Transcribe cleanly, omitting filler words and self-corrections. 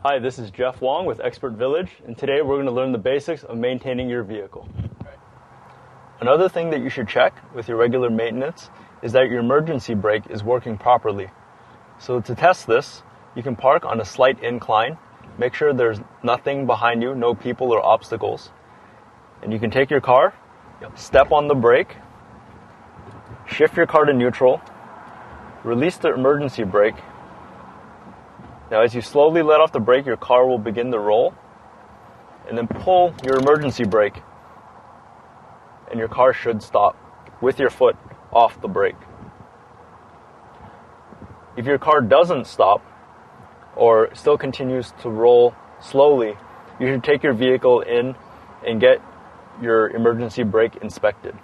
Hi, this is Jeff Wong with Expert Village, and today we're going to learn the basics of maintaining your vehicle. Another thing that you should check with your regular maintenance is that your emergency brake is working properly. So to test this, you can park on a slight incline, make sure there's nothing behind you, no people or obstacles, and you can take your car, step on the brake, shift your car to neutral, release the emergency brake. Now as you slowly let off the brake, your car will begin to roll, and then pull your emergency brake, and your car should stop with your foot off the brake. If your car doesn't stop or still continues to roll slowly, you should take your vehicle in and get your emergency brake inspected.